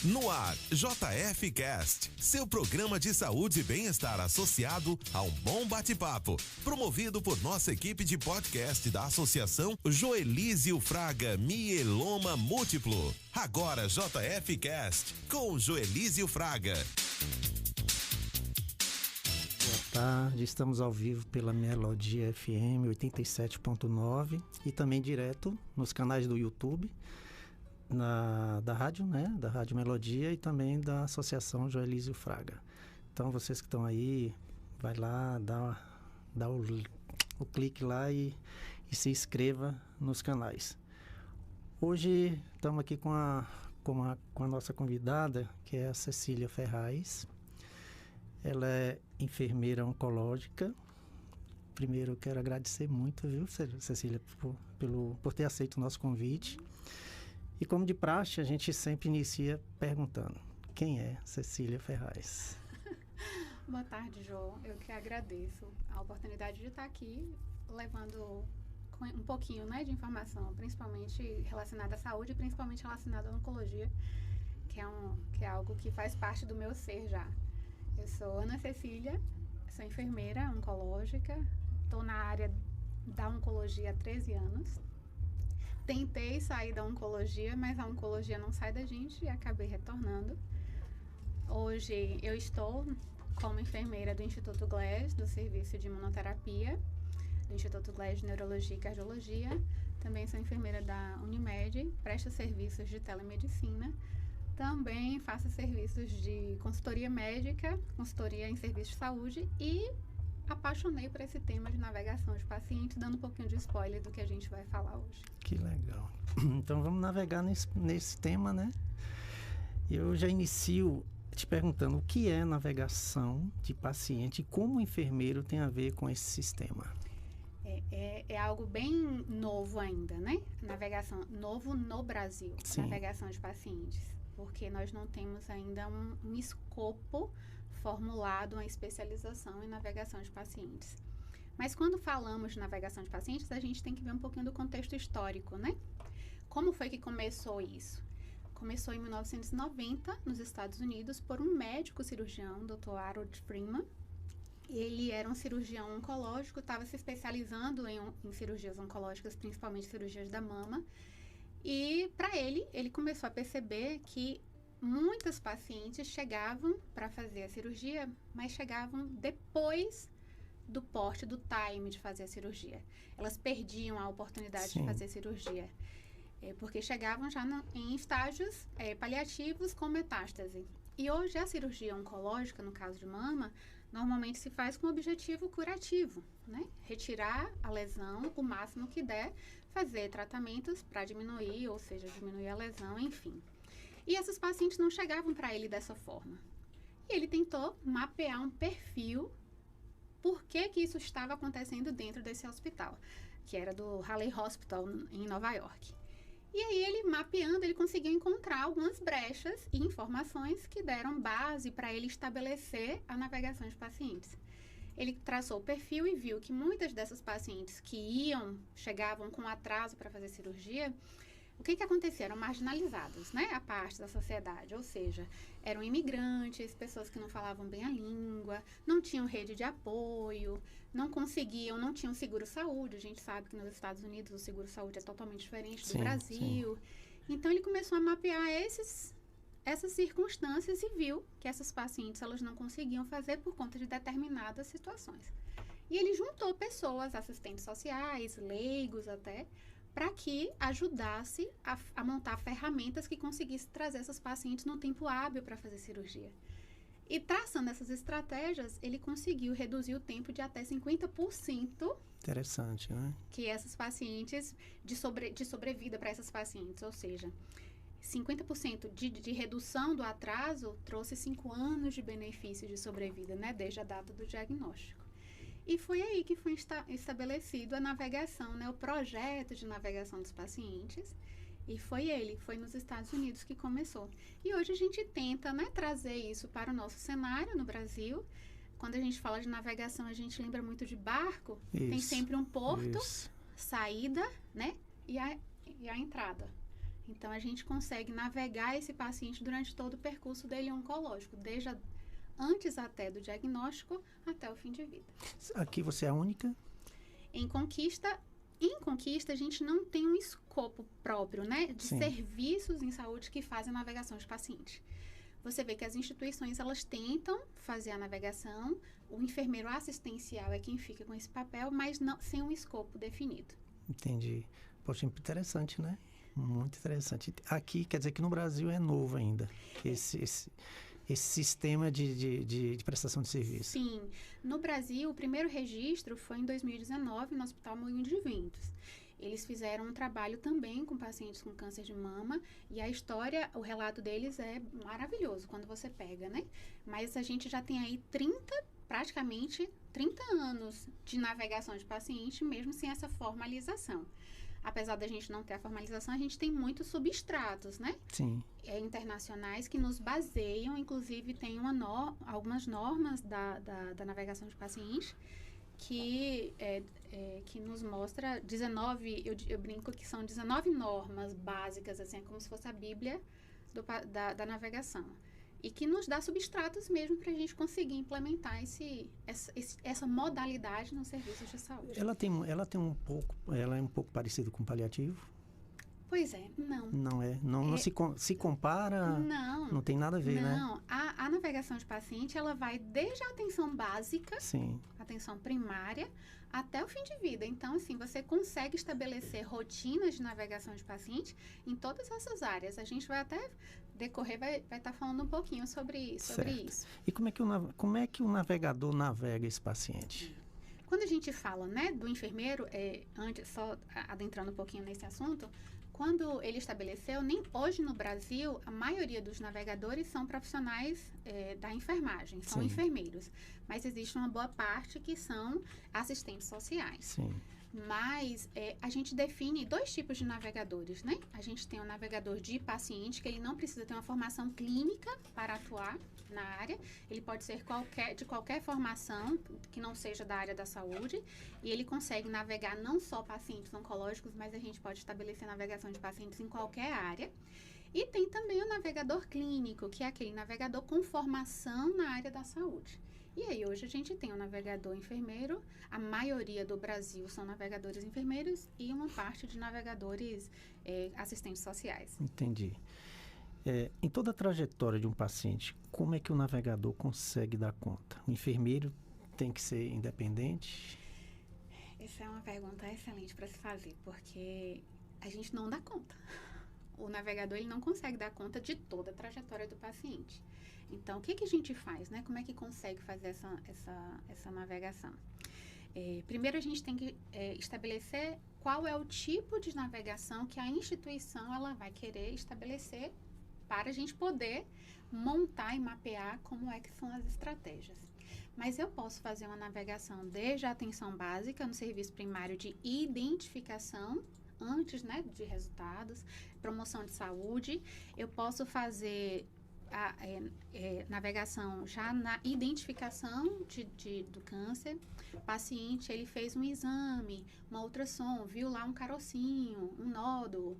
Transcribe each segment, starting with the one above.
No ar, JF Cast, seu programa de saúde e bem-estar associado a um bom bate-papo, promovido por nossa equipe de podcast da Associação Joelísio Fraga Mieloma Múltiplo. Agora JF Cast com Joelísio Fraga. Boa tarde, estamos ao vivo pela Melodia FM 87.9 e também direto nos canais do YouTube. Da rádio, né? Da Rádio Melodia e também da Associação Joelísio Fraga. Então, vocês que estão aí, vai lá, dá o clique lá e se inscreva nos canais. Hoje, estamos aqui com a nossa convidada, que é a Cecília Ferraz. Ela é enfermeira oncológica. Primeiro, eu quero agradecer muito, viu, Cecília, por ter aceito o nosso convite. E como de praxe, a gente sempre inicia perguntando: quem é Cecília Ferraz? Boa tarde, Jô. Eu que agradeço a oportunidade de estar aqui levando um pouquinho, né, de informação, principalmente relacionada à saúde e principalmente relacionada à oncologia, que é algo que faz parte do meu ser já. Eu sou Ana Cecília, sou enfermeira oncológica, estou na área da oncologia há 13 anos. Tentei sair da oncologia, mas a oncologia não sai da gente e acabei retornando. Hoje eu estou como enfermeira do Instituto GLES, do Serviço de Imunoterapia, do Instituto GLES de Neurologia e Cardiologia. Também sou enfermeira da Unimed, presto serviços de telemedicina. Também faço serviços de consultoria médica, consultoria em serviços de saúde e apaixonei por esse tema de navegação de pacientes, dando um pouquinho de spoiler do que a gente vai falar hoje. Que legal. Então vamos navegar nesse tema, né? Eu já inicio te perguntando o que é navegação de paciente e como o enfermeiro tem a ver com esse sistema. É algo bem novo ainda, né? Navegação novo no Brasil, Sim. Navegação de pacientes. Porque nós não temos ainda um escopo formulado, uma especialização em navegação de pacientes. Mas quando falamos de navegação de pacientes, a gente tem que ver um pouquinho do contexto histórico, né? Como foi que começou isso? Começou em 1990, nos Estados Unidos, por um médico cirurgião, Dr. Harold Freeman. Ele era um cirurgião oncológico, estava se especializando em cirurgias oncológicas, principalmente cirurgias da mama. E para ele começou a perceber que muitas pacientes chegavam para fazer a cirurgia, mas chegavam depois do porte, do time de fazer a cirurgia. Elas perdiam a oportunidade Sim. de fazer a cirurgia, porque chegavam já em estágios paliativos com metástase. E hoje a cirurgia oncológica, no caso de mama, normalmente se faz com objetivo curativo, né? Retirar a lesão o máximo que der, fazer tratamentos para diminuir, ou seja, diminuir a lesão, enfim. E esses pacientes não chegavam para ele dessa forma. E ele tentou mapear um perfil, por que isso estava acontecendo dentro desse hospital, que era do Raleigh Hospital, em Nova York. E aí, ele mapeando, ele conseguiu encontrar algumas brechas e informações que deram base para ele estabelecer a navegação de pacientes. Ele traçou o perfil e viu que muitas dessas pacientes que chegavam com atraso para fazer cirurgia, o que acontecia? Eram marginalizadas, né? A parte da sociedade, ou seja, eram imigrantes, pessoas que não falavam bem a língua, não tinham rede de apoio, não tinham seguro-saúde. A gente sabe que nos Estados Unidos o seguro-saúde é totalmente diferente do Brasil. Sim. Então, ele começou a mapear essas circunstâncias e viu que essas pacientes elas não conseguiam fazer por conta de determinadas situações. E ele juntou pessoas, assistentes sociais, leigos até, para que ajudasse a montar ferramentas que conseguissem trazer essas pacientes no tempo hábil para fazer cirurgia. E traçando essas estratégias, ele conseguiu reduzir o tempo de até 50%. Interessante, né? Que essas pacientes, de sobrevida para essas pacientes, ou seja, 50% de redução do atraso trouxe 5 anos de benefício de sobrevida, né? Desde a data do diagnóstico. E foi aí que foi estabelecido a navegação, né? O projeto de navegação dos pacientes. E foi nos Estados Unidos que começou. E hoje a gente tenta, né, trazer isso para o nosso cenário no Brasil. Quando a gente fala de navegação, a gente lembra muito de barco. Tem sempre um porto, saída, né? E a entrada. Então, a gente consegue navegar esse paciente durante todo o percurso dele oncológico, desde antes até do diagnóstico até o fim de vida. Aqui você é a única? Em Conquista, a gente não tem um escopo próprio, né, de Sim. serviços em saúde que fazem a navegação de paciente. Você vê que as instituições, elas tentam fazer a navegação, o enfermeiro assistencial é quem fica com esse papel, mas não, sem um escopo definido. Entendi. Poxa, interessante, né? Muito interessante. Aqui, quer dizer que no Brasil é novo ainda, esse sistema de prestação de serviço. Sim. No Brasil, o primeiro registro foi em 2019, no Hospital Moinho de Ventos. Eles fizeram um trabalho também com pacientes com câncer de mama e a história, o relato deles é maravilhoso quando você pega, né? Mas a gente já tem aí praticamente 30 anos de navegação de paciente, mesmo sem essa formalização. Apesar da gente não ter a formalização, a gente tem muitos substratos, né? Sim. Internacionais que nos baseiam, inclusive tem algumas normas da navegação de pacientes que nos mostra 19, eu brinco que são 19 normas básicas, assim, como se fosse a Bíblia da navegação. E que nos dá substratos mesmo para a gente conseguir implementar essa modalidade nos serviços de saúde. Ela é um pouco parecida com paliativo? Pois é, não. Não é? Não se compara? Não tem nada a ver, né? Não, a navegação de paciente, ela vai desde a atenção básica, Sim. atenção primária, até o fim de vida. Então, assim, você consegue estabelecer rotinas de navegação de paciente em todas essas áreas. A gente vai até decorrer, vai estar falando um pouquinho sobre isso. E como é que o navegador navega esse paciente? Quando a gente fala, né, do enfermeiro, antes, só adentrando um pouquinho nesse assunto, quando ele estabeleceu, hoje no Brasil, a maioria dos navegadores são profissionais da enfermagem, são Sim. enfermeiros. Mas existe uma boa parte que são assistentes sociais. Sim. Mas a gente define 2 tipos de navegadores, né? A gente tem o navegador de paciente, que ele não precisa ter uma formação clínica para atuar na área. Ele pode ser de qualquer formação que não seja da área da saúde. E ele consegue navegar não só pacientes oncológicos, mas a gente pode estabelecer navegação de pacientes em qualquer área. E tem também o navegador clínico, que é aquele navegador com formação na área da saúde. E aí, hoje a gente tem um navegador enfermeiro, a maioria do Brasil são navegadores enfermeiros e uma parte de navegadores assistentes sociais. Entendi. Em toda a trajetória de um paciente, como é que o navegador consegue dar conta? O enfermeiro tem que ser independente? Essa é uma pergunta excelente para se fazer, porque a gente não dá conta. O navegador ele não consegue dar conta de toda a trajetória do paciente. Então, o que a gente faz, né? Como é que consegue fazer essa navegação? Primeiro, a gente tem que estabelecer qual é o tipo de navegação que a instituição ela vai querer estabelecer para a gente poder montar e mapear como é que são as estratégias. Mas eu posso fazer uma navegação desde a atenção básica no serviço primário de identificação, antes, né, de resultados, promoção de saúde. Eu posso fazer a navegação já na identificação do câncer. O paciente, ele fez um exame, uma ultrassom, viu lá um carocinho, um nódulo.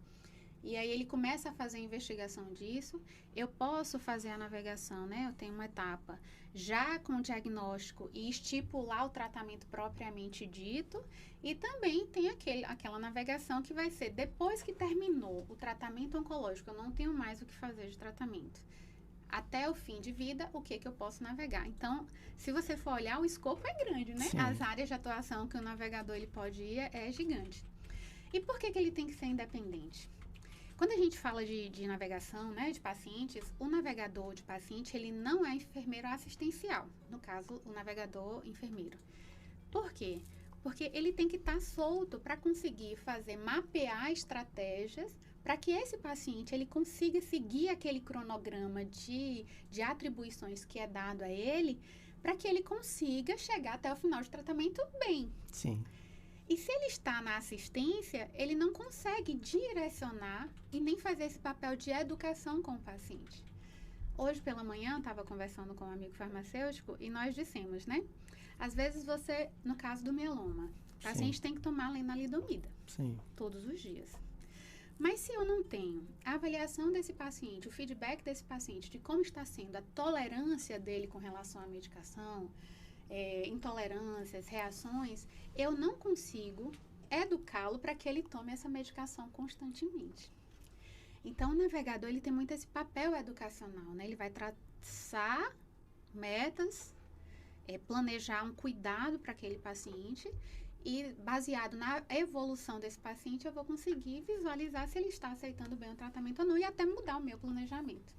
E aí ele começa a fazer a investigação disso. Eu posso fazer a navegação, né? Eu tenho uma etapa já com o diagnóstico e estipular o tratamento propriamente dito. E também tem aquela navegação que vai ser depois que terminou o tratamento oncológico, eu não tenho mais o que fazer de tratamento. Até o fim de vida, o que eu posso navegar? Então, se você for olhar, o escopo é grande, né? Sim. As áreas de atuação que o navegador ele pode ir é gigante. E por que ele tem que ser independente? Quando a gente fala de navegação, né, de pacientes, o navegador de paciente, ele não é enfermeiro assistencial. No caso, o navegador enfermeiro. Por quê? Porque ele tem que estar solto para conseguir mapear estratégias para que esse paciente ele consiga seguir aquele cronograma de atribuições que é dado a ele, para que ele consiga chegar até o final de tratamento bem. Sim. E se ele está na assistência, ele não consegue direcionar e nem fazer esse papel de educação com o paciente. Hoje pela manhã, estava conversando com um amigo farmacêutico e nós dissemos, né? Às vezes você, no caso do mieloma, o paciente tem que tomar lenalidomida. Sim. Todos os dias. Mas se eu não tenho a avaliação desse paciente, o feedback desse paciente, de como está sendo a tolerância dele com relação à medicação, intolerâncias, reações, eu não consigo educá-lo para que ele tome essa medicação constantemente. Então, o navegador, ele tem muito esse papel educacional, né? Ele vai traçar metas, planejar um cuidado para aquele paciente e, baseado na evolução desse paciente, eu vou conseguir visualizar se ele está aceitando bem o tratamento ou não e até mudar o meu planejamento.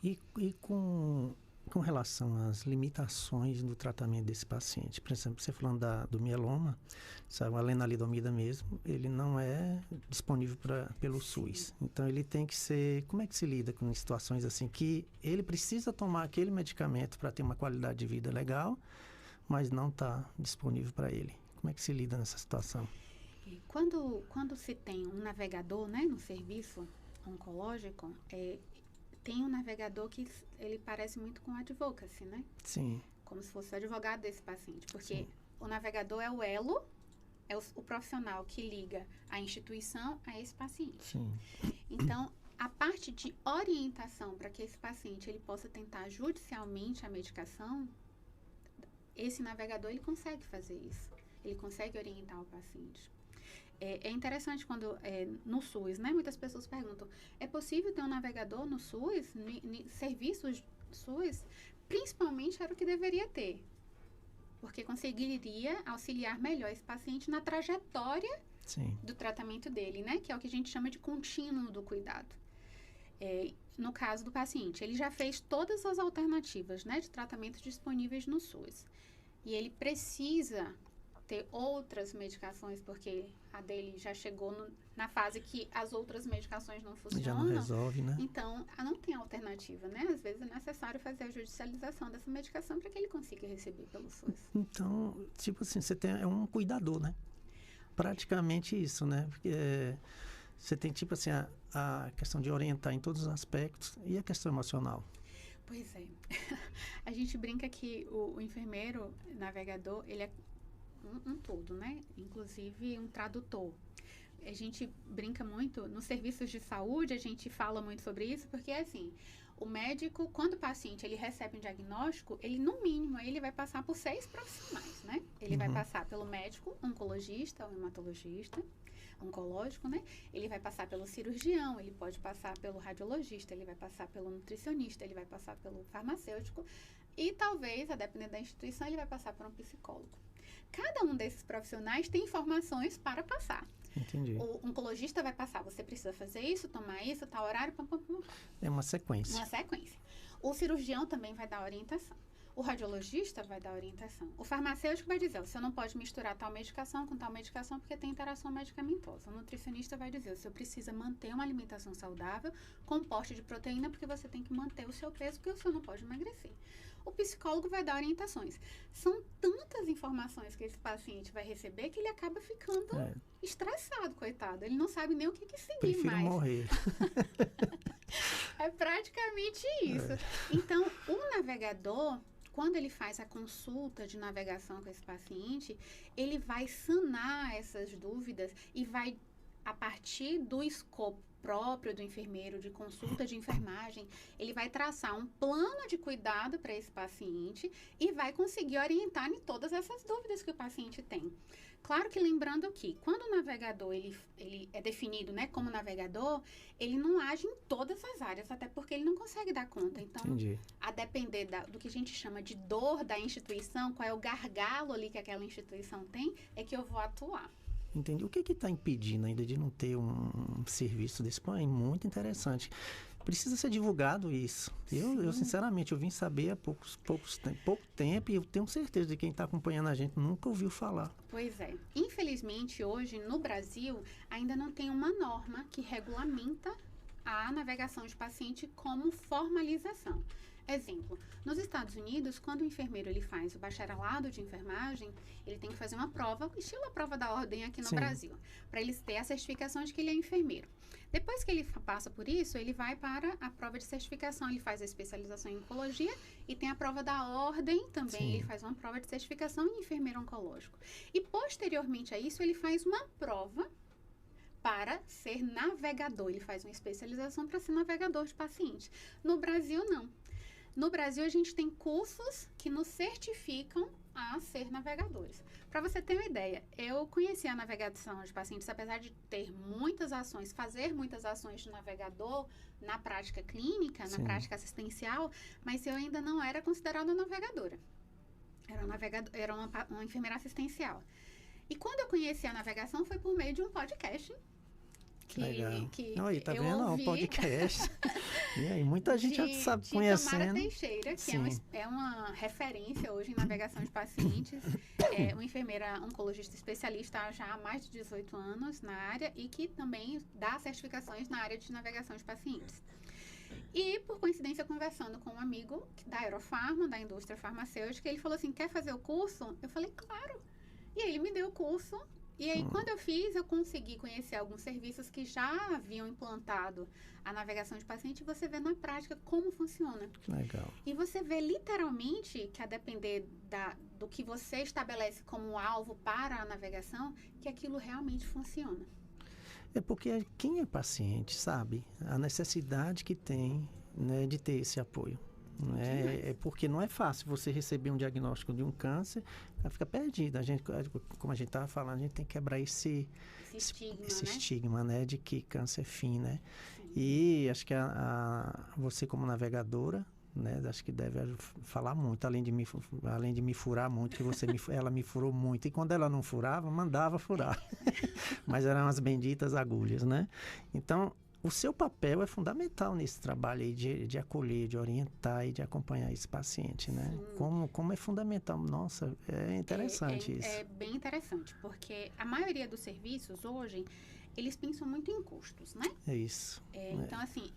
E com relação às limitações do tratamento desse paciente, por exemplo, você falando do mieloma, sabe, a lenalidomida mesmo, ele não é disponível pelo SUS. Então, ele tem que ser... Como é que se lida com situações assim, que ele precisa tomar aquele medicamento para ter uma qualidade de vida legal, mas não está disponível para ele? Como é que se lida nessa situação? Quando se tem um navegador, né, no serviço oncológico, tem um navegador que ele parece muito com o advocacy, né? Sim. Como se fosse o advogado desse paciente. Porque Sim. o navegador é o elo, é o profissional que liga a instituição a esse paciente. Sim. Então, a parte de orientação para que esse paciente ele possa tentar judicialmente a medicação, esse navegador ele consegue fazer isso. Ele consegue orientar o paciente. É interessante quando, no SUS, né? Muitas pessoas perguntam, é possível ter um navegador no SUS? Serviços SUS? Principalmente era o que deveria ter. Porque conseguiria auxiliar melhor esse paciente na trajetória Sim. do tratamento dele, né? Que é o que a gente chama de contínuo do cuidado. No caso do paciente, ele já fez todas as alternativas, né, de tratamento disponíveis no SUS. E ele precisa ter outras medicações, porque a dele já chegou na fase que as outras medicações não funcionam. Já não resolve, né? Então, não tem alternativa, né? Às vezes é necessário fazer a judicialização dessa medicação para que ele consiga receber pelo SUS. Então, tipo assim, você tem um cuidador, né? Praticamente isso, né? Porque você tem, tipo assim, a questão de orientar em todos os aspectos e a questão emocional. Pois é. A gente brinca que o enfermeiro navegador, ele é um todo, né? Inclusive um tradutor. A gente brinca muito, nos serviços de saúde, a gente fala muito sobre isso, porque assim, o médico, quando o paciente ele recebe um diagnóstico, ele no mínimo, ele vai passar por 6 profissionais, né? Ele vai passar pelo médico, oncologista ou hematologista, oncológico, né? Ele vai passar pelo cirurgião, ele pode passar pelo radiologista, ele vai passar pelo nutricionista, ele vai passar pelo farmacêutico e talvez, a depender da instituição, ele vai passar por um psicólogo. Cada um desses profissionais tem informações para passar. Entendi. O oncologista vai passar, você precisa fazer isso, tomar isso, tal horário, pam, pam, pam. É uma sequência. Uma sequência. O cirurgião também vai dar orientação. O radiologista vai dar orientação. O farmacêutico vai dizer, você não pode misturar tal medicação com tal medicação porque tem interação medicamentosa. O nutricionista vai dizer, você precisa manter uma alimentação saudável com porte de proteína porque você tem que manter o seu peso porque você não pode emagrecer. O psicólogo vai dar orientações. São tantas informações que esse paciente vai receber que ele acaba ficando estressado, coitado. Ele não sabe nem o que seguir. Prefiro mais. morrer. É praticamente isso. Então, o navegador, quando ele faz a consulta de navegação com esse paciente, ele vai sanar essas dúvidas e vai, a partir do escopo próprio do enfermeiro, de consulta de enfermagem, ele vai traçar um plano de cuidado para esse paciente e vai conseguir orientar em todas essas dúvidas que o paciente tem. Claro que lembrando que quando o navegador ele é definido, né, como navegador, ele não age em todas as áreas, até porque ele não consegue dar conta. Então, Entendi. a depender do que a gente chama de dor da instituição, qual é o gargalo ali que aquela instituição tem, é que eu vou atuar. Entendi. O que está impedindo ainda de não ter um serviço desse? Pô, é muito interessante. Precisa ser divulgado isso. Eu sinceramente, eu vim saber há pouco tempo e eu tenho certeza de que quem está acompanhando a gente nunca ouviu falar. Pois é. Infelizmente, hoje, no Brasil, ainda não tem uma norma que regulamenta a navegação de paciente como formalização. Exemplo, nos Estados Unidos, quando o enfermeiro ele faz o bacharelado de enfermagem, ele tem que fazer uma prova, estilo a prova da ordem aqui no Brasil, para ele ter a certificação de que ele é enfermeiro. Depois que ele passa por isso, ele vai para a prova de certificação, ele faz a especialização em oncologia e tem a prova da ordem também, ele faz uma prova de certificação em enfermeiro oncológico. E posteriormente a isso, ele faz uma prova para ser navegador. Ele faz uma especialização para ser navegador de pacientes. No Brasil, não. No Brasil, a gente tem cursos que nos certificam a ser navegadores. Para você ter uma ideia, eu conheci a navegação de pacientes, apesar de ter muitas ações, fazer muitas ações de navegador na prática clínica, na prática assistencial, mas eu ainda não era considerada navegadora. Era uma enfermeira assistencial. E quando eu conheci a navegação foi por meio de um podcast. Legal. Que tá eu vendo? ouvi, Um podcast. E aí, muita gente já sabe de conhecendo. Tamara Teixeira, que é uma referência hoje em navegação de pacientes. É uma enfermeira oncologista especialista já há mais de 18 anos na área e que também dá certificações na área de navegação de pacientes. E, por coincidência, conversando com um amigo da Aerofarma, da indústria farmacêutica, ele falou assim, quer fazer o curso? Eu falei, claro. E aí ele me deu o curso. E aí, quando eu fiz, eu consegui conhecer alguns serviços que já haviam implantado a navegação de paciente e você vê na prática como funciona. Legal. E você vê literalmente que, a depender do que você estabelece como alvo para a navegação, que aquilo realmente funciona. É porque quem é paciente sabe a necessidade que tem, né, de ter esse apoio. É porque não é fácil você receber um diagnóstico de um câncer, ela fica perdida. Como a gente estava falando, a gente tem que quebrar esse estigma, né, de que câncer é fim, né? Sim. E acho que você como navegadora, né, acho que deve falar muito, além de me furar muito, que ela me furou muito. E quando ela não furava, mandava furar. Mas eram as benditas agulhas, né? Então, o seu papel é fundamental nesse trabalho aí de acolher, de orientar e de acompanhar esse paciente, né? Como é fundamental. Nossa, é interessante isso. É bem interessante, porque a maioria dos serviços hoje, eles pensam muito em custos, né? É isso. Então, assim,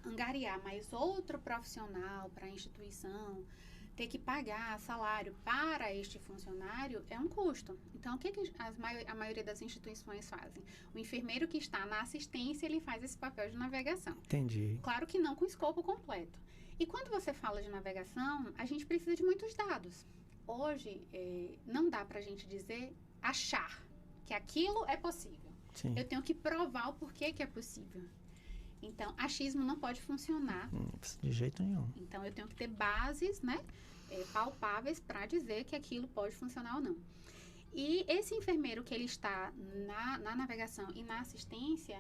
angariar mais outro profissional para a instituição, ter que pagar salário para este funcionário é um custo. Então, o que a maioria das instituições fazem? O enfermeiro que está na assistência, ele faz esse papel de navegação. Entendi. Claro que não com escopo completo. E quando você fala de navegação, a gente precisa de muitos dados. Hoje, não dá para a gente achar que aquilo é possível. Sim. Eu tenho que provar o porquê que é possível. Então, achismo não pode funcionar. De jeito nenhum. Então, eu tenho que ter bases, né, palpáveis para dizer que aquilo pode funcionar ou não. E esse enfermeiro que ele está na navegação e na assistência,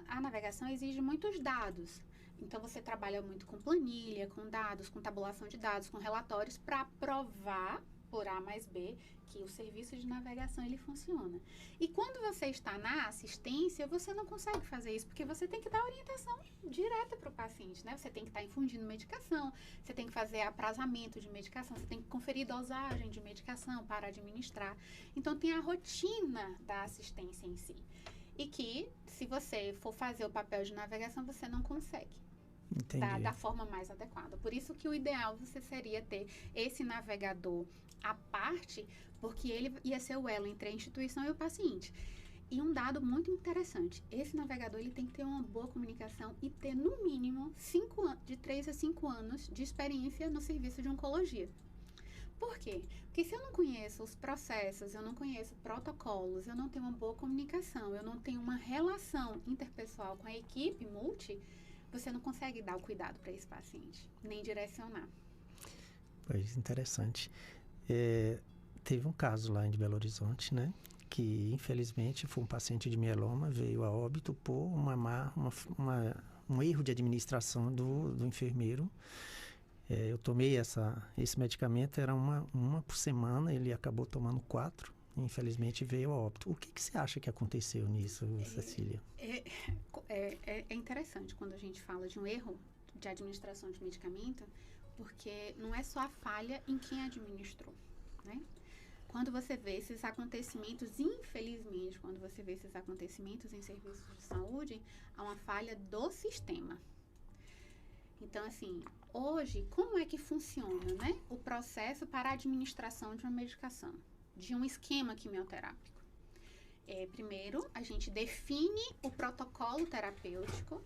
a navegação exige muitos dados. Então, você trabalha muito com planilha, com dados, com tabulação de dados, com relatórios para provar por A mais B que o serviço de navegação ele funciona. E quando você está na assistência, você não consegue fazer isso, porque você tem que dar orientação direta para o paciente, né? Você tem que estar infundindo medicação, você tem que fazer aprazamento de medicação, você tem que conferir dosagem de medicação para administrar. Então, tem a rotina da assistência em si. E que, se você for fazer o papel de navegação, você não consegue. Da forma mais adequada. Por isso que o ideal você seria ter esse navegador à parte, porque ele ia ser o elo entre a instituição e o paciente. E um dado muito interessante, esse navegador ele tem que ter uma boa comunicação e ter no mínimo de 3 a 5 anos de experiência no serviço de oncologia. Por quê? Porque se eu não conheço os processos, eu não conheço protocolos, eu não tenho uma boa comunicação, eu não tenho uma relação interpessoal com a equipe multi, você não consegue dar o cuidado para esse paciente, nem direcionar. Pois, interessante. Teve um caso lá em Belo Horizonte, né? Que, infelizmente, foi um paciente de mieloma, veio a óbito por um erro de administração do enfermeiro. Eu tomei esse medicamento, era uma por semana, ele acabou tomando 4. Infelizmente veio a óbito. O que você acha que aconteceu nisso, Cecília? É interessante quando a gente fala de um erro de administração de medicamento, porque não é só a falha em quem administrou, né? Quando você vê esses acontecimentos, infelizmente, quando você vê esses acontecimentos em serviços de saúde, há uma falha do sistema. Então, assim, hoje, como é que funciona, né, o processo para a administração de uma medicação? De um esquema quimioterápico. Primeiro, a gente define o protocolo terapêutico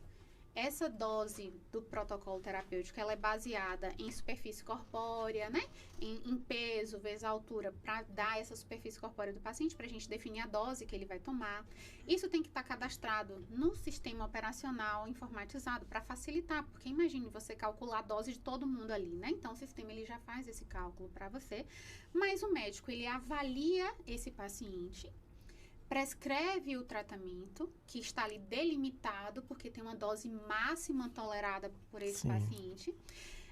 essa dose do protocolo terapêutico, ela é baseada em superfície corpórea, né? Em peso vezes a altura, para dar essa superfície corpórea do paciente, para a gente definir a dose que ele vai tomar. Isso tem que estar cadastrado no sistema operacional informatizado para facilitar, porque imagine você calcular a dose de todo mundo ali, né? Então, o sistema ele já faz esse cálculo para você, mas o médico, ele avalia esse paciente, prescreve o tratamento, que está ali delimitado, porque tem uma dose máxima tolerada por esse paciente.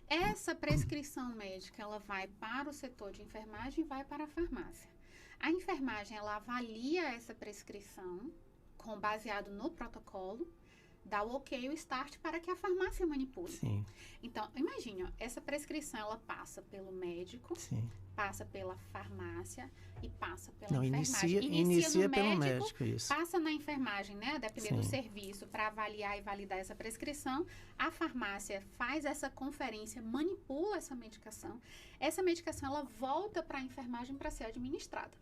Essa prescrição médica, ela vai para o setor de enfermagem e vai para a farmácia. A enfermagem, ela avalia essa prescrição, baseado no protocolo, dá o ok, o start, para que a farmácia manipule. Sim. Então, imagine, ó, essa prescrição, ela passa pelo médico, Sim. passa pela farmácia e passa pela enfermagem. Inicia no pelo médico, isso. Passa na enfermagem, né? A depender do serviço, para avaliar e validar essa prescrição. A farmácia faz essa conferência, manipula essa medicação. Essa medicação, ela volta para a enfermagem para ser administrada.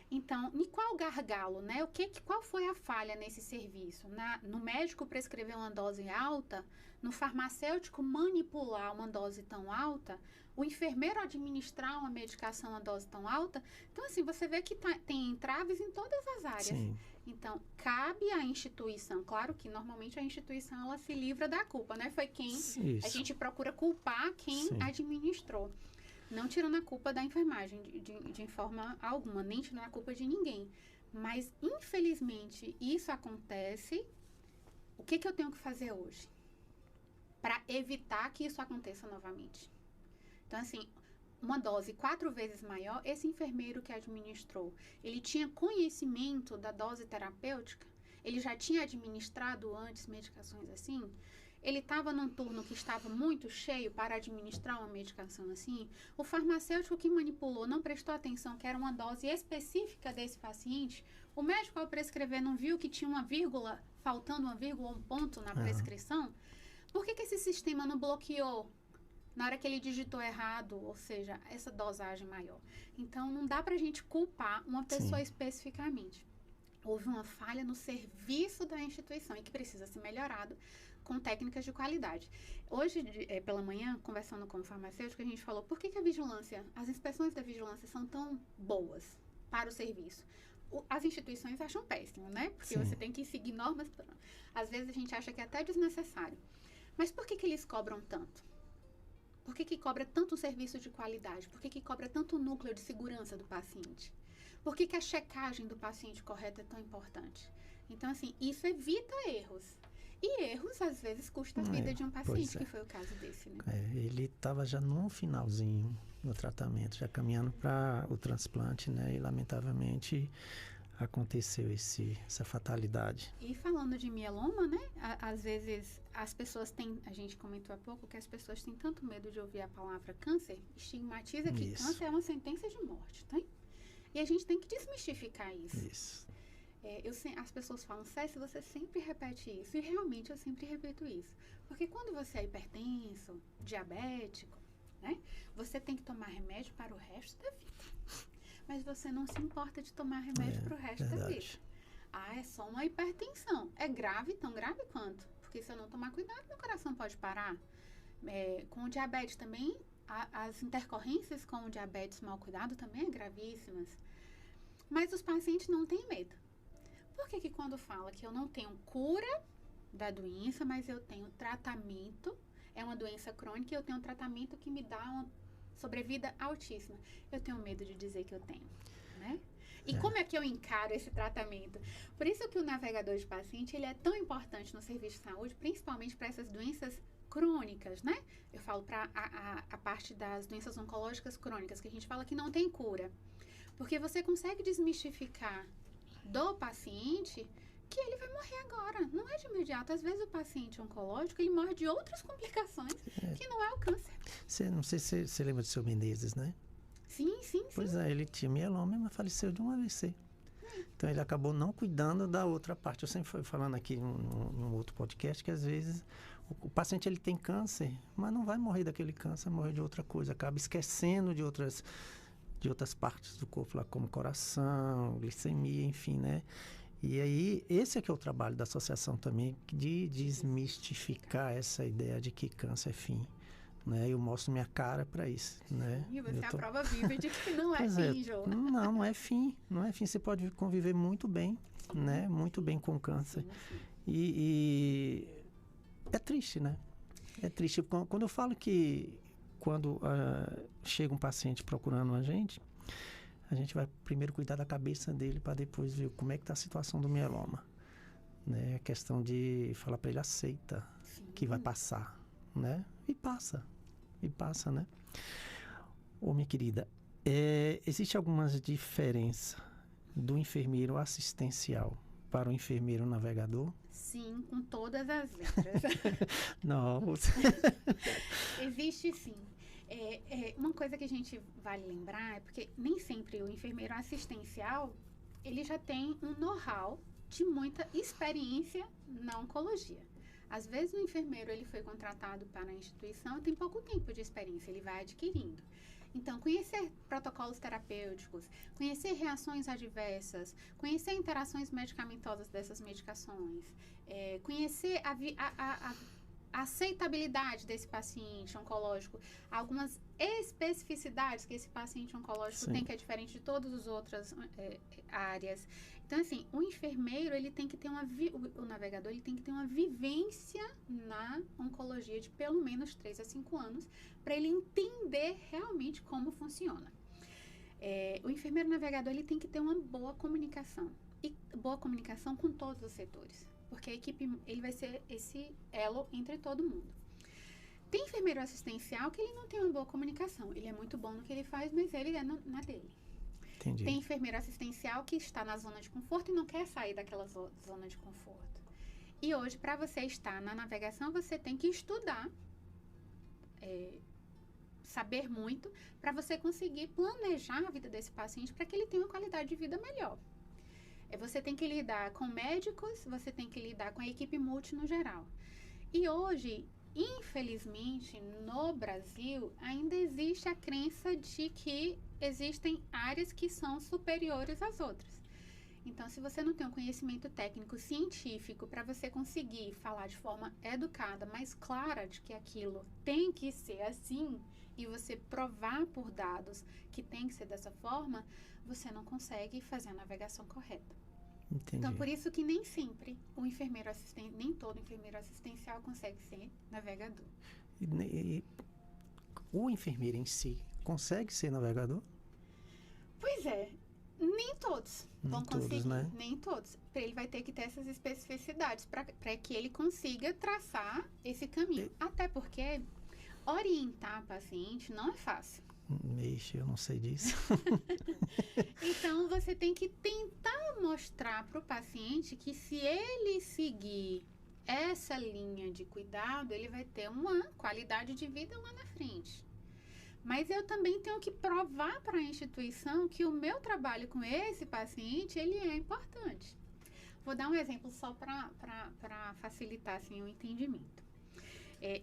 Então, em qual gargalo, né? Qual foi a falha nesse serviço? No médico prescrever uma dose alta, no farmacêutico manipular uma dose tão alta, o enfermeiro administrar uma medicação uma dose tão alta. Então, assim, você vê que tem entraves em todas as áreas. Sim. Então, cabe à instituição, claro que normalmente a instituição ela se livra da culpa, né? Foi quem a gente procura culpar quem administrou. Não tirando a culpa da enfermagem de forma alguma, nem tirando a culpa de ninguém. Mas, infelizmente, isso acontece. O que eu tenho que fazer hoje para evitar que isso aconteça novamente? Então, assim, uma dose 4 vezes maior, esse enfermeiro que administrou, ele tinha conhecimento da dose terapêutica? Ele já tinha administrado antes medicações assim? Ele estava num turno que estava muito cheio para administrar uma medicação assim? O farmacêutico que manipulou não prestou atenção que era uma dose específica desse paciente? O médico, ao prescrever, não viu que tinha uma vírgula, faltando uma vírgula, um ponto na prescrição? Por que esse sistema não bloqueou na hora que ele digitou errado, ou seja, essa dosagem maior? Então, não dá para a gente culpar uma pessoa especificamente. Houve uma falha no serviço da instituição e que precisa ser melhorado com técnicas de qualidade. Hoje, pela manhã, conversando com o farmacêutico, a gente falou por que a vigilância, as inspeções da vigilância são tão boas para o serviço. As instituições acham péssimo, né? Porque você tem que seguir normas. Às vezes a gente acha que é até desnecessário. Mas por que eles cobram tanto? Por que cobra tanto serviço de qualidade? Por que cobra tanto núcleo de segurança do paciente? Por que a checagem do paciente correta é tão importante? Então, assim, isso evita erros. E erros, às vezes, custam a vida de um paciente, que foi o caso desse, né? Ele estava já no finalzinho do tratamento, já caminhando para o transplante, né? E, lamentavelmente, aconteceu essa fatalidade. E falando de mieloma, né? Às vezes, as pessoas têm... A gente comentou há pouco que as pessoas têm tanto medo de ouvir a palavra câncer, estigmatiza que câncer é uma sentença de morte, tá? E a gente tem que desmistificar isso. As pessoas falam, Cécia, você sempre repete isso. E realmente eu sempre repito isso. Porque quando você é hipertenso, diabético, né? Você tem que tomar remédio para o resto da vida. Mas você não se importa de tomar remédio para o resto da vida. É só uma hipertensão. É grave, tão grave quanto? Porque se eu não tomar cuidado, meu coração pode parar. Com o diabetes também, as intercorrências com o diabetes mal cuidado também é gravíssimas. Mas os pacientes não têm medo. Por que quando fala que eu não tenho cura da doença, mas eu tenho tratamento, é uma doença crônica e eu tenho um tratamento que me dá uma sobrevida altíssima? Eu tenho medo de dizer que eu tenho, né? E como é que eu encaro esse tratamento? Por isso que o navegador de paciente, ele é tão importante no serviço de saúde, principalmente para essas doenças crônicas, né? Eu falo para a parte das doenças oncológicas crônicas, que a gente fala que não tem cura. Porque você consegue desmistificar do paciente que ele vai morrer agora. Não é de imediato. Às vezes o paciente oncológico, ele morre de outras complicações que não é o câncer. Não sei se você lembra do seu Menezes, né? Sim. Pois é, ele tinha mieloma, mas faleceu de um AVC. Então ele acabou não cuidando da outra parte. Eu sempre fui falando aqui num outro podcast que às vezes o paciente ele tem câncer, mas não vai morrer daquele câncer, morrer de outra coisa. Acaba esquecendo de outras partes do corpo, lá como coração, glicemia, enfim, né? E aí, esse é que é o trabalho da associação também, de desmistificar essa ideia de que câncer é fim. Né? Eu mostro minha cara para isso. Né? E você é a prova viva de que não é fim, Jô. Não é fim. Não é fim. Você pode conviver muito bem, né? Muito bem com câncer. Sim. E é triste, né? É triste. Quando eu falo que quando chega um paciente procurando a gente vai primeiro cuidar da cabeça dele para depois ver como é que está a situação do mieloma. Né? A questão de falar para ele, aceita que vai passar, né? E passa, né? Ô, minha querida, existe algumas diferenças do enfermeiro assistencial para o enfermeiro navegador? Sim, com todas as letras. Não. Existe sim. Uma coisa que a gente vale lembrar é porque nem sempre o enfermeiro assistencial ele já tem um know-how de muita experiência na oncologia. Às vezes o enfermeiro ele foi contratado para a instituição e tem pouco tempo de experiência, ele vai adquirindo. Então, conhecer protocolos terapêuticos, conhecer reações adversas, conhecer interações medicamentosas dessas medicações, conhecer a aceitabilidade desse paciente oncológico, algumas especificidades que esse paciente oncológico tem, que é diferente de todas as outras áreas. Então, assim, o enfermeiro, ele tem que ter o navegador, ele tem que ter uma vivência na oncologia de pelo menos 3 a 5 anos, para ele entender realmente como funciona. O enfermeiro navegador, ele tem que ter uma boa comunicação, e boa comunicação com todos os setores, porque a equipe, ele vai ser esse elo entre todo mundo. Tem enfermeiro assistencial que ele não tem uma boa comunicação, ele é muito bom no que ele faz, mas ele é na dele. Entendi. Tem enfermeiro assistencial que está na zona de conforto e não quer sair daquela zona de conforto. E hoje, para você estar na navegação, você tem que estudar, saber muito, para você conseguir planejar a vida desse paciente para que ele tenha uma qualidade de vida melhor. Você tem que lidar com médicos, você tem que lidar com a equipe multi no geral. E hoje, infelizmente, no Brasil, ainda existe a crença de que existem áreas que são superiores às outras. Então, se você não tem um conhecimento técnico científico para você conseguir falar de forma educada, mais clara de que aquilo tem que ser assim, e você provar por dados que tem que ser dessa forma, você não consegue fazer a navegação correta. Entendi. Então, por isso que nem sempre o enfermeiro assistente, nem todo enfermeiro assistencial consegue ser navegador. E o enfermeiro em si consegue ser navegador? Pois é, nem todos vão conseguir, né? Nem todos. Ele vai ter que ter essas especificidades para que ele consiga traçar esse caminho. Até porque orientar paciente não é fácil. Mexe, eu não sei disso. Então, você tem que tentar mostrar para o paciente que se ele seguir essa linha de cuidado, ele vai ter uma qualidade de vida lá na frente. Mas eu também tenho que provar para a instituição que o meu trabalho com esse paciente, ele é importante. Vou dar um exemplo só para facilitar assim, o entendimento.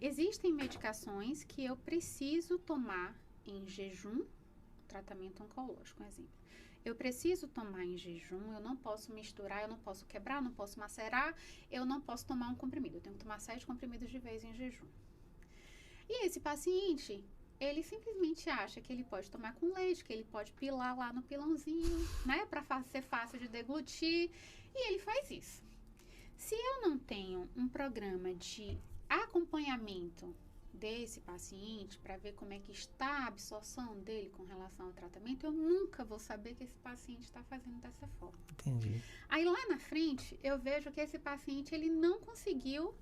Existem medicações que eu preciso tomar em jejum, tratamento oncológico, um exemplo. Eu preciso tomar em jejum, eu não posso misturar, eu não posso quebrar, eu não posso macerar, eu não posso tomar um comprimido. Eu tenho que tomar 7 comprimidos de vez em jejum. E esse paciente, ele simplesmente acha que ele pode tomar com leite, que ele pode pilar lá no pilãozinho, né, para ser fácil de deglutir, e ele faz isso. Se eu não tenho um programa de acompanhamento desse paciente para ver como é que está a absorção dele com relação ao tratamento, eu nunca vou saber que esse paciente está fazendo dessa forma. Entendi. Aí lá na frente, eu vejo que esse paciente ele não conseguiu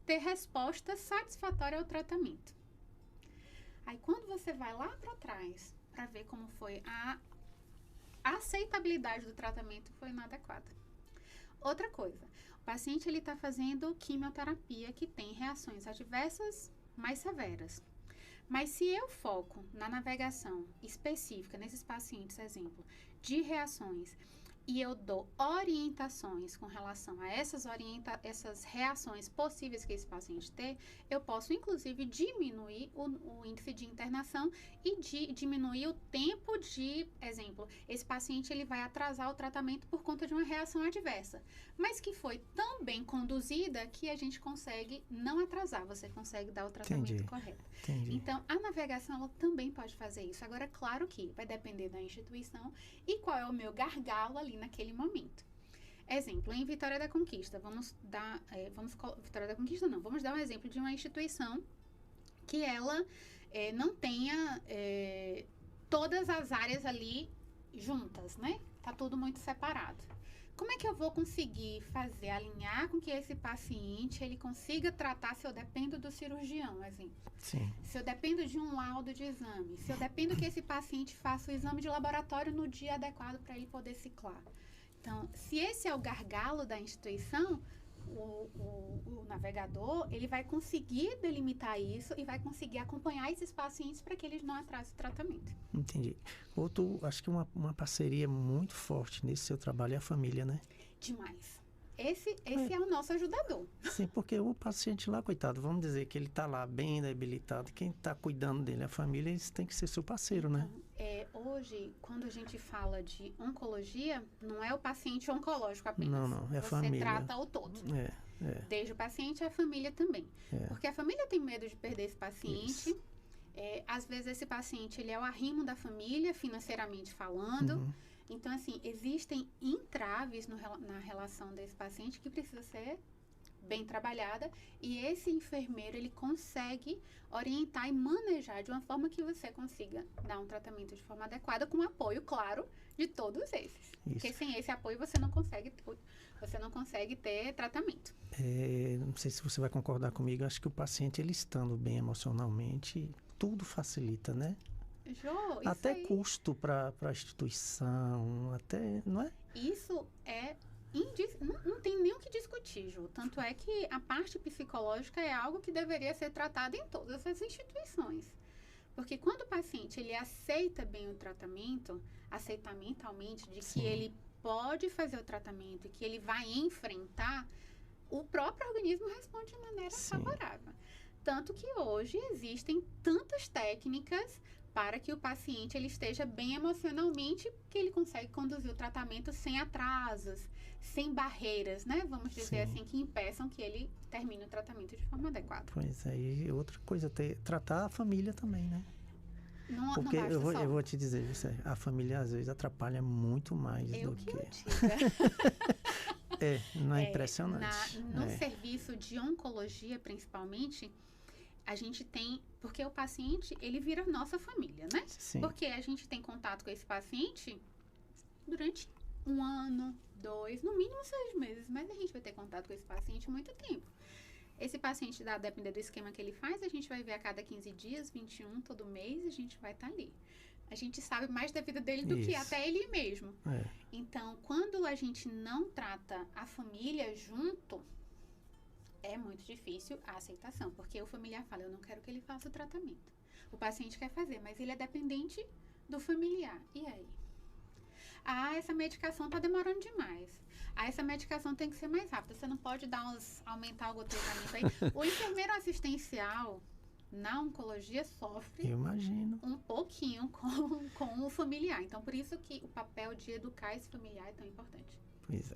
ter resposta satisfatória ao tratamento. Aí quando você vai lá para trás para ver como foi a aceitabilidade do tratamento, foi inadequada. Outra coisa, o paciente ele está fazendo quimioterapia que tem reações adversas mais severas. Mas se eu foco na navegação específica nesses pacientes, exemplo, de reações e eu dou orientações com relação a essas reações possíveis que esse paciente tem, eu posso, inclusive, diminuir o índice de internação e diminuir o tempo de, exemplo, esse paciente ele vai atrasar o tratamento por conta de uma reação adversa, mas que foi tão bem conduzida que a gente consegue não atrasar, você consegue dar o tratamento correto. Entendi. Então, a navegação ela também pode fazer isso. Agora, claro que vai depender da instituição e qual é o meu gargalo ali naquele momento. Exemplo, em Vitória da Conquista, vamos dar um exemplo de uma instituição que ela não tenha todas as áreas ali juntas, né? Tá tudo muito separado. Como é que eu vou conseguir alinhar com que esse paciente, ele consiga tratar se eu dependo do cirurgião, exemplo? Sim. Se eu dependo de um laudo de exame, se eu dependo que esse paciente faça o exame de laboratório no dia adequado para ele poder ciclar. Então, se esse é o gargalo da instituição, o navegador, ele vai conseguir delimitar isso e vai conseguir acompanhar esses pacientes para que eles não atrasem o tratamento. Entendi. Acho que uma parceria muito forte nesse seu trabalho é a família, né? Demais. Esse é o nosso ajudador. Sim, porque o paciente lá, coitado, vamos dizer que ele está lá bem debilitado, quem está cuidando dele, a família, eles têm que ser seu parceiro, né? Hoje, quando a gente fala de oncologia, não é o paciente oncológico apenas. Não, é a Você família. trata o todo. Desde o paciente, a família também. Porque a família tem medo de perder esse paciente. Às vezes, esse paciente, ele é o arrimo da família, financeiramente falando. Uhum. Então, assim, existem entraves na relação desse paciente que precisa ser bem trabalhada, e esse enfermeiro, ele consegue orientar e manejar de uma forma que você consiga dar um tratamento de forma adequada, com apoio, claro, de todos esses. Isso. Porque sem esse apoio você não consegue ter tratamento. Não sei se você vai concordar comigo, acho que o paciente, ele estando bem emocionalmente, tudo facilita, né? Jô, isso até aí, custo para a instituição, até, não é? Isso é não tem nem o que discutir, Ju. Tanto é que a parte psicológica é algo que deveria ser tratado em todas as instituições. Porque quando o paciente ele aceita bem o tratamento, aceita mentalmente de Sim. que ele pode fazer o tratamento e que ele vai enfrentar, o próprio organismo responde de maneira favorável. Tanto que hoje existem tantas técnicas para que o paciente ele esteja bem emocionalmente, que ele consegue conduzir o tratamento sem atrasos, sem barreiras, né? Vamos dizer assim, que impeçam que ele termine o tratamento de forma adequada. Pois é, e outra coisa, tratar a família também, né? Porque não eu vou te dizer, a família às vezes atrapalha muito mais do que... não é impressionante. No serviço de oncologia, principalmente, a gente tem... Porque o paciente, ele vira nossa família, né? Sim. Porque a gente tem contato com esse paciente durante 1 ano, 2, no mínimo 6 meses. Mas a gente vai ter contato com esse paciente muito tempo. Esse paciente, a depender do esquema que ele faz, a gente vai ver a cada 15 dias, 21, todo mês, a gente vai estar ali. A gente sabe mais da vida dele do que até ele mesmo. Então, quando a gente não trata a família junto, é muito difícil a aceitação, porque o familiar fala, eu não quero que ele faça o tratamento. O paciente quer fazer, mas ele é dependente do familiar. E aí? Essa medicação tá demorando demais. Essa medicação tem que ser mais rápida. Você não pode aumentar o goteiramento aí. O enfermeiro assistencial na oncologia sofre, eu imagino, um pouquinho com o familiar. Então, por isso que o papel de educar esse familiar é tão importante. Pois é.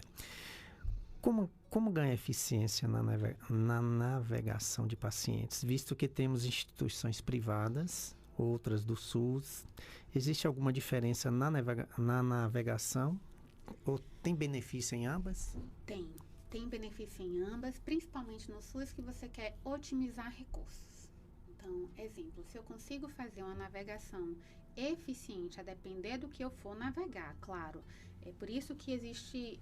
Como ganhar eficiência na navegação de pacientes, visto que temos instituições privadas, outras do SUS? Existe alguma diferença na navegação? Ou tem benefício em ambas? Tem benefício em ambas, principalmente no SUS, que você quer otimizar recursos. Então, exemplo, se eu consigo fazer uma navegação eficiente, a depender do que eu for navegar, claro. É por isso que existe,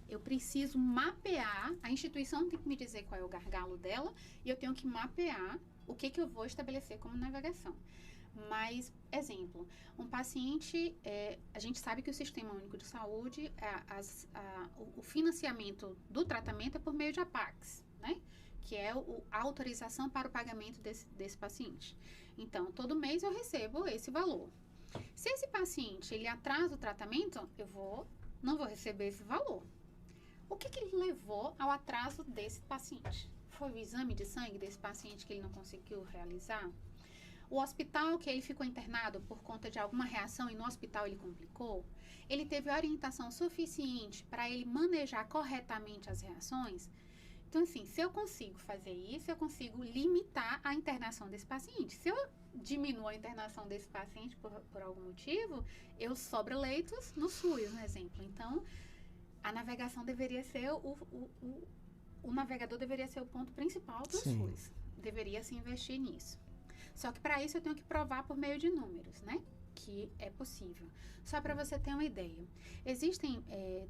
eu preciso mapear, a instituição tem que me dizer qual é o gargalo dela, e eu tenho que mapear o que eu vou estabelecer como navegação. Mas, exemplo, um paciente, a gente sabe que o Sistema Único de Saúde, o financiamento do tratamento é por meio de APACS, né? Que é a autorização para o pagamento desse paciente. Então, todo mês eu recebo esse valor. Se esse paciente, ele atrasa o tratamento, eu vou não vou receber esse valor. O que levou ao atraso desse paciente? Foi o exame de sangue desse paciente que ele não conseguiu realizar? O hospital que ele ficou internado por conta de alguma reação e no hospital ele complicou? Ele teve orientação suficiente para ele manejar corretamente as reações? Então, assim, se eu consigo fazer isso, eu consigo limitar a internação desse paciente. Se eu diminuo a internação desse paciente por algum motivo, eu sobro leitos no SUS, no exemplo. Então, a navegação deveria ser o navegador deveria ser o ponto principal do SUS. Deveria se investir nisso. Só que para isso eu tenho que provar por meio de números, né? Que é possível. Só para você ter uma ideia. Existem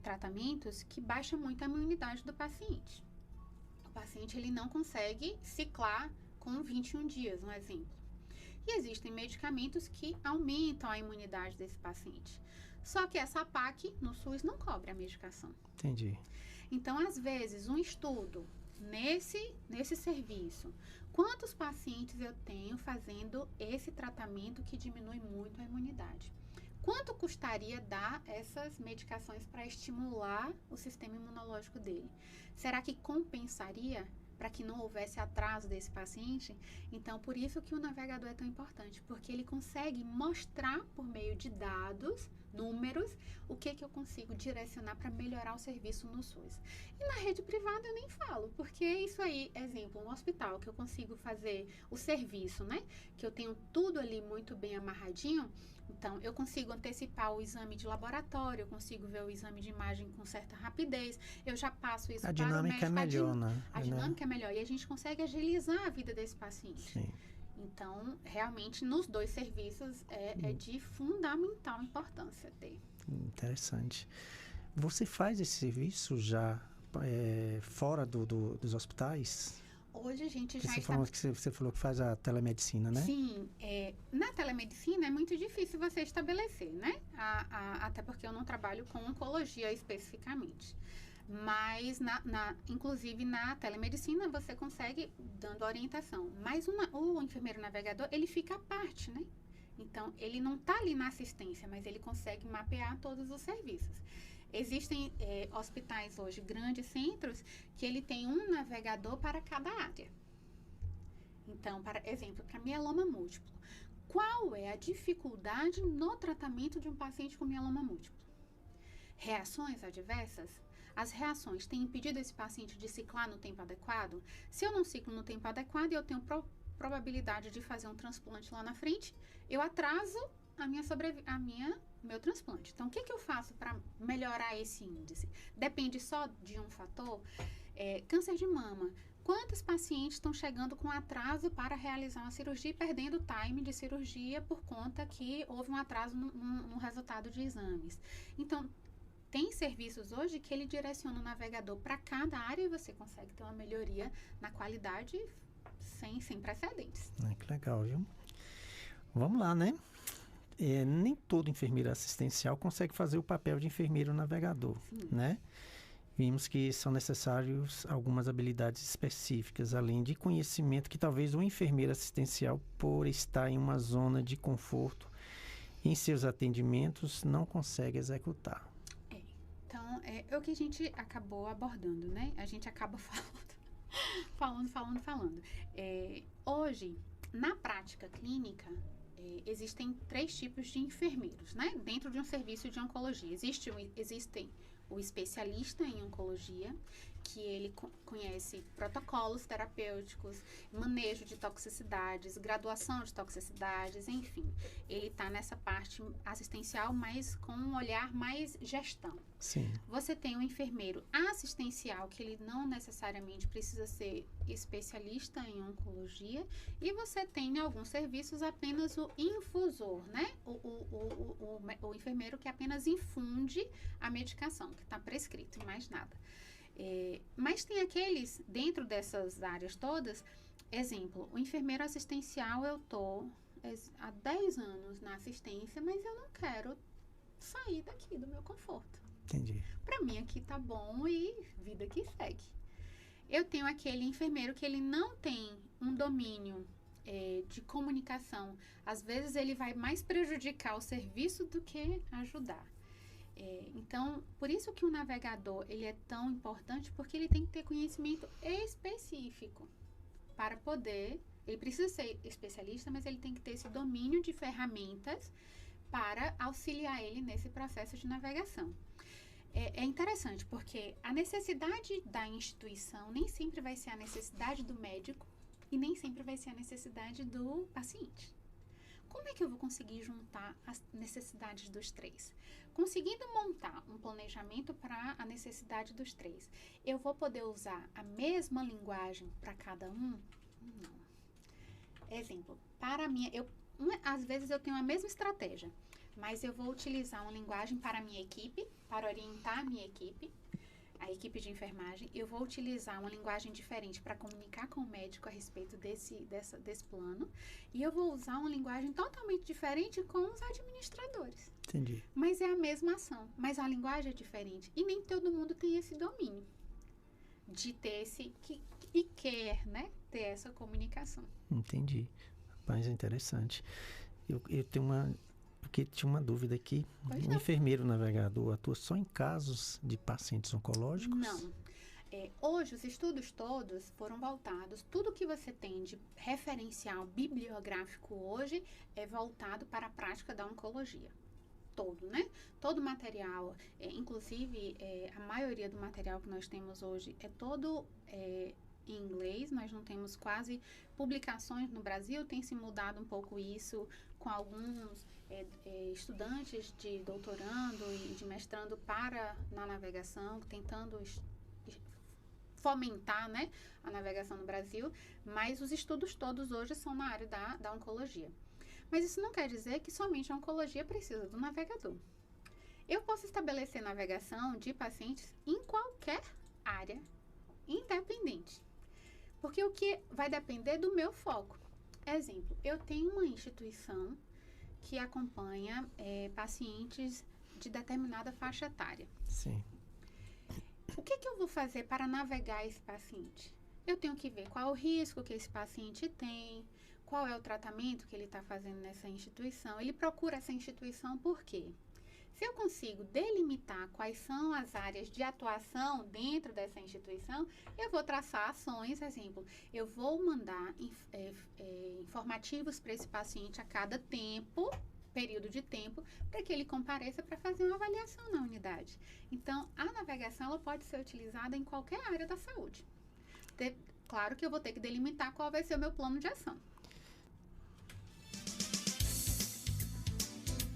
tratamentos que baixam muito a imunidade do paciente. O paciente ele não consegue ciclar com 21 dias, um exemplo. E existem medicamentos que aumentam a imunidade desse paciente. Só que essa APAC no SUS não cobre a medicação. Entendi. Então, às vezes, um estudo nesse serviço, quantos pacientes eu tenho fazendo esse tratamento que diminui muito a imunidade? Quanto custaria dar essas medicações para estimular o sistema imunológico dele? Será que compensaria para que não houvesse atraso desse paciente? Então, por isso que o navegador é tão importante, porque ele consegue mostrar por meio de dados, números, o que eu consigo direcionar para melhorar o serviço no SUS. E na rede privada eu nem falo, porque isso aí, exemplo, um hospital que eu consigo fazer o serviço, né? Que eu tenho tudo ali muito bem amarradinho, então eu consigo antecipar o exame de laboratório, eu consigo ver o exame de imagem com certa rapidez, eu já passo isso para o médico. A dinâmica é melhor, né? A dinâmica é melhor e a gente consegue agilizar a vida desse paciente. Sim. Então, realmente, nos dois serviços é de fundamental importância ter. Interessante. Você faz esse serviço já fora dos hospitais? Hoje a gente já está... Você falou que faz a telemedicina, né? Sim. Na telemedicina é muito difícil você estabelecer, né? Até porque eu não trabalho com oncologia especificamente. Mas, inclusive, na telemedicina, você consegue dando orientação. Mas o enfermeiro navegador, ele fica à parte, né? Então, ele não está ali na assistência, mas ele consegue mapear todos os serviços. Existem hospitais hoje, grandes centros, que ele tem um navegador para cada área. Então, exemplo, para mieloma múltiplo. Qual é a dificuldade no tratamento de um paciente com mieloma múltiplo? Reações adversas? As reações têm impedido esse paciente de ciclar no tempo adequado? Se eu não ciclo no tempo adequado e eu tenho probabilidade de fazer um transplante lá na frente, eu atraso meu transplante. Então, o que eu faço para melhorar esse índice? Depende só de um fator? Câncer de mama. Quantos pacientes estão chegando com atraso para realizar uma cirurgia e perdendo time de cirurgia por conta que houve um atraso no resultado de exames? Então, tem serviços hoje que ele direciona o navegador para cada área e você consegue ter uma melhoria na qualidade sem precedentes. Que legal, viu? Vamos lá, né? Nem todo enfermeiro assistencial consegue fazer o papel de enfermeiro navegador, né? Vimos que são necessários algumas habilidades específicas, além de conhecimento que talvez o enfermeiro assistencial, por estar em uma zona de conforto em seus atendimentos, não consegue executar. Então, é o que a gente acabou abordando, né? A gente acaba falando. Hoje, na prática clínica, existem 3 tipos de enfermeiros, né? Dentro de um serviço de oncologia. Existem o especialista em oncologia, que ele conhece protocolos terapêuticos, manejo de toxicidades, graduação de toxicidades, enfim. Ele está nessa parte assistencial, mas com um olhar mais gestão. Sim. Você tem um enfermeiro assistencial, que ele não necessariamente precisa ser especialista em oncologia, e você tem em alguns serviços apenas o infusor, né? O enfermeiro que apenas infunde a medicação, que está prescrito e mais nada. Mas tem aqueles, dentro dessas áreas todas, exemplo, o enfermeiro assistencial, eu estou há 10 anos na assistência, mas eu não quero sair daqui do meu conforto. Entendi. Para mim aqui tá bom e vida que segue. Eu tenho aquele enfermeiro que ele não tem um domínio de comunicação. Às vezes ele vai mais prejudicar o serviço do que ajudar. Então, por isso que o navegador ele é tão importante, porque ele tem que ter conhecimento específico para poder... Ele precisa ser especialista, mas ele tem que ter esse domínio de ferramentas para auxiliar ele nesse processo de navegação. É interessante, porque a necessidade da instituição nem sempre vai ser a necessidade do médico e nem sempre vai ser a necessidade do paciente. Como é que eu vou conseguir juntar as necessidades dos três? Conseguindo montar um planejamento para a necessidade dos três, eu vou poder usar a mesma linguagem para cada um? Não. Exemplo, para mim, às vezes eu tenho a mesma estratégia, mas eu vou utilizar uma linguagem para a minha equipe, para orientar a minha equipe, a equipe de enfermagem. Eu vou utilizar uma linguagem diferente para comunicar com o médico a respeito desse plano. E eu vou usar uma linguagem totalmente diferente com os administradores. Entendi. Mas é a mesma ação, mas a linguagem é diferente. E nem todo mundo tem esse domínio de ter e quer, né, ter essa comunicação. Entendi. Rapaz, é interessante. Eu tenho porque tinha uma dúvida aqui. O enfermeiro navegador atua só em casos de pacientes oncológicos? Não. Hoje, os estudos todos foram voltados, tudo que você tem de referencial bibliográfico hoje é voltado para a prática da oncologia. Todo, né? Todo material, inclusive a maioria do material que nós temos hoje é todo em inglês. Nós não temos quase publicações no Brasil, tem se mudado um pouco isso com alguns estudantes de doutorando e de mestrando na navegação, tentando fomentar, né, a navegação no Brasil, mas os estudos todos hoje são na área da oncologia. Mas isso não quer dizer que somente a oncologia precisa do navegador. Eu posso estabelecer navegação de pacientes em qualquer área, independente. Porque o que vai depender do meu foco. Exemplo, eu tenho uma instituição que acompanha pacientes de determinada faixa etária. Sim. O que eu vou fazer para navegar esse paciente? Eu tenho que ver qual o risco que esse paciente tem, qual é o tratamento que ele está fazendo nessa instituição. Ele procura essa instituição por quê? Se eu consigo delimitar quais são as áreas de atuação dentro dessa instituição, eu vou traçar ações. Exemplo, eu vou mandar informativos para esse paciente a cada período de tempo, para que ele compareça para fazer uma avaliação na unidade. Então, a navegação ela pode ser utilizada em qualquer área da saúde. Claro que eu vou ter que delimitar qual vai ser o meu plano de ação.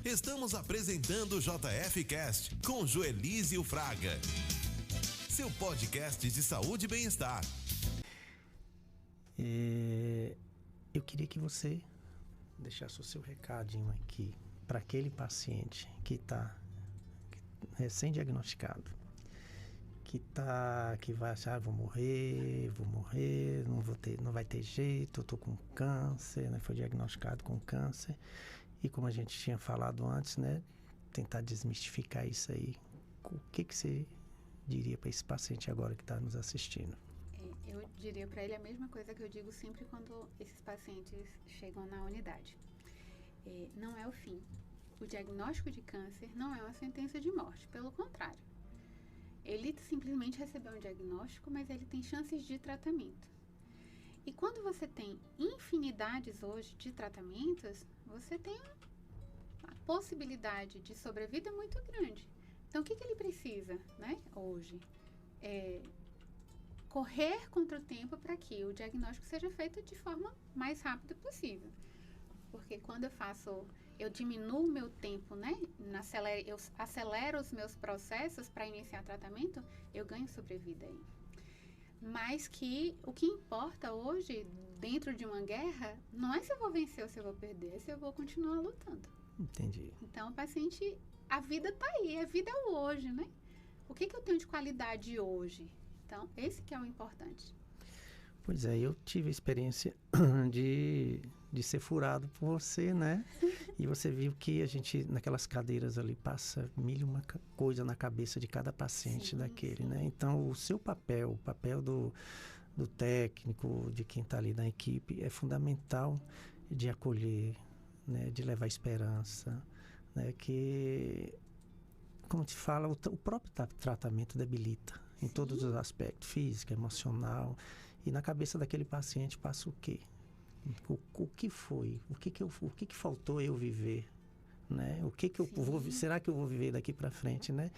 Estamos apresentando o JF Cast com Joelísio Fraga. Seu podcast de saúde e bem-estar. Eu queria que você deixasse o seu recadinho aqui para aquele paciente que está recém-diagnosticado, que vai achar, vou morrer, não vai ter jeito, eu estou com câncer, né? Foi diagnosticado com câncer. E como a gente tinha falado antes, né, tentar desmistificar isso aí. O que você diria para esse paciente agora que está nos assistindo? Eu diria para ele a mesma coisa que eu digo sempre quando esses pacientes chegam na unidade. Não é o fim. O diagnóstico de câncer não é uma sentença de morte, pelo contrário. Ele simplesmente recebeu um diagnóstico, mas ele tem chances de tratamento. E quando você tem infinidades hoje de tratamentos, você tem a possibilidade de sobrevida muito grande. Então, o que ele precisa, né, hoje? Correr contra o tempo para que o diagnóstico seja feito de forma mais rápida possível. Porque quando eu diminuo o meu tempo, né, eu acelero os meus processos para iniciar tratamento, eu ganho sobrevida aí. Mas que o que importa hoje, dentro de uma guerra, não é se eu vou vencer ou se eu vou perder, é se eu vou continuar lutando. Entendi. Então, o paciente, a vida está aí, a vida é o hoje, né? O que eu tenho de qualidade hoje? Então, esse que é o importante. Pois é, eu tive a experiência de ser furado por você, né? E você viu que a gente, naquelas cadeiras ali, passa mil e uma coisa na cabeça de cada paciente daquele, né? Então, o seu papel, o papel do técnico, de quem está ali na equipe, é fundamental de acolher, né? De levar esperança, né? Que como te fala, o próprio tratamento debilita em todos os aspectos, físico, emocional. E na cabeça daquele paciente passa o quê? O que foi? O que faltou eu viver? Né? O que eu vou, será que eu vou viver daqui para frente, né?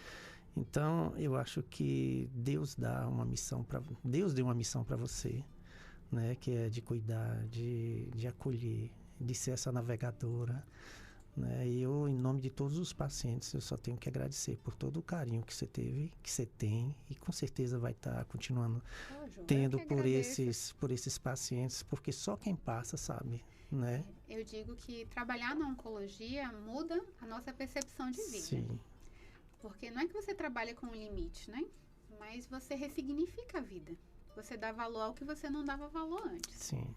Então, eu acho que Deus deu uma missão para você, né? Que é de cuidar, de acolher, de ser essa navegadora, né? E eu, em nome de todos os pacientes, eu só tenho que agradecer por todo o carinho que você teve, que você tem, e com certeza vai estar continuando tendo por esses pacientes, porque só quem passa sabe, né? Eu digo que trabalhar na oncologia muda a nossa percepção de vida. Sim. Porque não é que você trabalha com um limite, né? Mas você ressignifica a vida. Você dá valor ao que você não dava valor antes. Sim.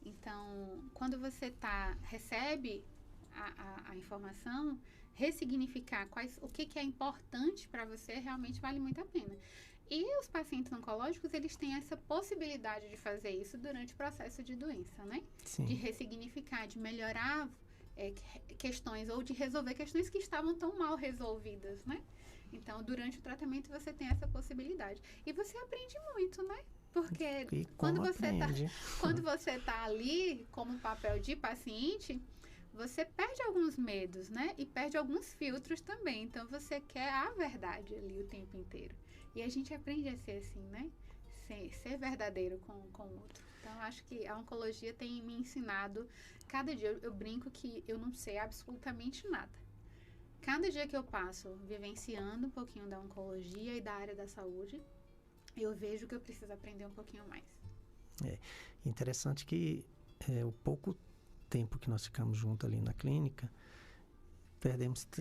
Então, quando você recebe a informação, ressignificar o que é importante para você realmente vale muito a pena. E os pacientes oncológicos, eles têm essa possibilidade de fazer isso durante o processo de doença, né? Sim. De ressignificar, de melhorar questões ou de resolver questões que estavam tão mal resolvidas, né? Então, durante o tratamento, você tem essa possibilidade. E você aprende muito, né? Porque quando você tá ali como papel de paciente, você perde alguns medos, né? E perde alguns filtros também. Então, você quer a verdade ali o tempo inteiro. E a gente aprende a ser assim, né? Ser verdadeiro com o outro. Então, acho que a oncologia tem me ensinado. Cada dia eu brinco que eu não sei absolutamente nada. Cada dia que eu passo vivenciando um pouquinho da oncologia e da área da saúde, eu vejo que eu preciso aprender um pouquinho mais. É interessante que o pouco tempo que nós ficamos juntos ali na clínica,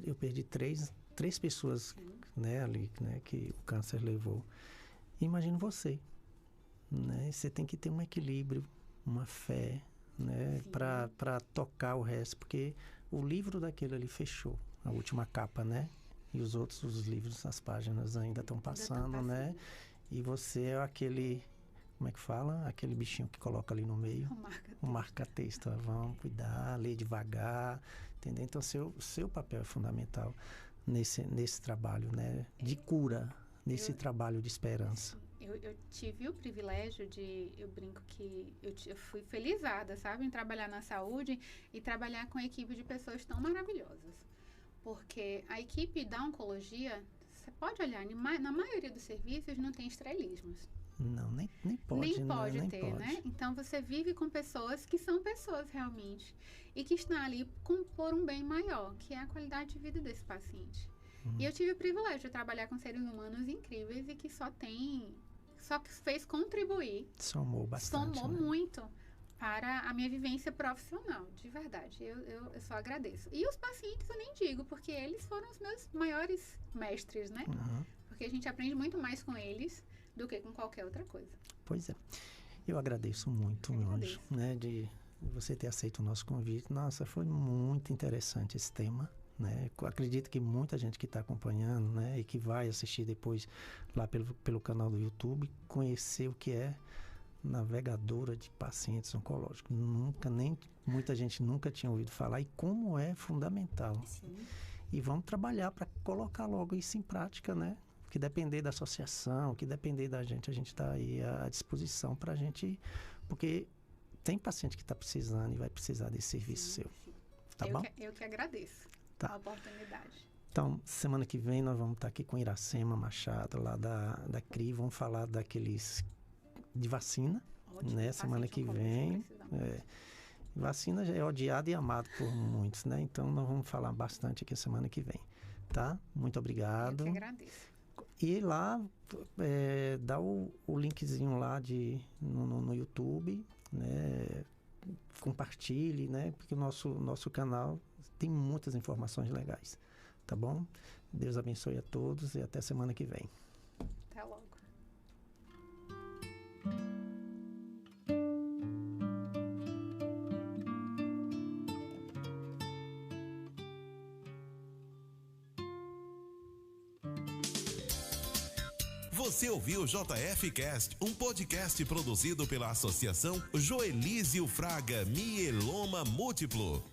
eu perdi três pessoas, né, ali, né, que o câncer levou. Imagina você, né? Você tem que ter um equilíbrio, uma fé, né, para tocar o resto, porque o livro daquele ali fechou, a última capa, né? E os livros, as páginas ainda estão passando, né? E você é aquele, como é que fala? Aquele bichinho que coloca ali no meio. O marca-texto. Vamos cuidar, ler devagar, entendeu? Então, seu papel é fundamental nesse trabalho, né? De cura, nesse trabalho de esperança. Eu tive o privilégio eu brinco que eu fui felizada, sabe? Em trabalhar na saúde e trabalhar com a equipe de pessoas tão maravilhosas. Porque a equipe da oncologia, você pode olhar, na maioria dos serviços não tem estrelismos. Não, nem pode. Nem pode ter, né? Então, você vive com pessoas que são pessoas realmente. E que estão ali por um bem maior, que é a qualidade de vida desse paciente. E eu tive o privilégio de trabalhar com seres humanos incríveis e que só fez contribuir. Somou bastante. Somou muito para a minha vivência profissional, de verdade. Eu só agradeço. E os pacientes eu nem digo, porque eles foram os meus maiores mestres, né? Porque a gente aprende muito mais com eles do que com qualquer outra coisa. Pois é. Eu agradeço muito, meu anjo, né, de você ter aceito o nosso convite. Nossa, foi muito interessante esse tema, né? Eu acredito que muita gente que está acompanhando, né, e que vai assistir depois lá pelo canal do YouTube, conhecer o que é navegadora de pacientes oncológicos. Muita gente nunca tinha ouvido falar, e como é fundamental. Sim. E vamos trabalhar para colocar logo isso em prática, né? Que depender da associação, que depender da gente, a gente está aí à disposição para a gente, porque tem paciente que está precisando e vai precisar desse serviço seu. Tá bom? Eu que agradeço a oportunidade. Então, semana que vem nós vamos estar aqui com Iracema Machado, lá da CRI, vamos falar daqueles de vacina, né? Semana que vem. Vacina já é odiado e amado por muitos, né? Então, nós vamos falar bastante aqui semana que vem, tá? Muito obrigado. Eu que agradeço. E lá, dá o linkzinho lá no YouTube, né? Compartilhe, né? Porque o nosso canal tem muitas informações legais, tá bom? Deus abençoe a todos e até semana que vem. Até logo. Você ouviu o JF Cast, um podcast produzido pela Associação Joelísio Fraga Mieloma Múltiplo.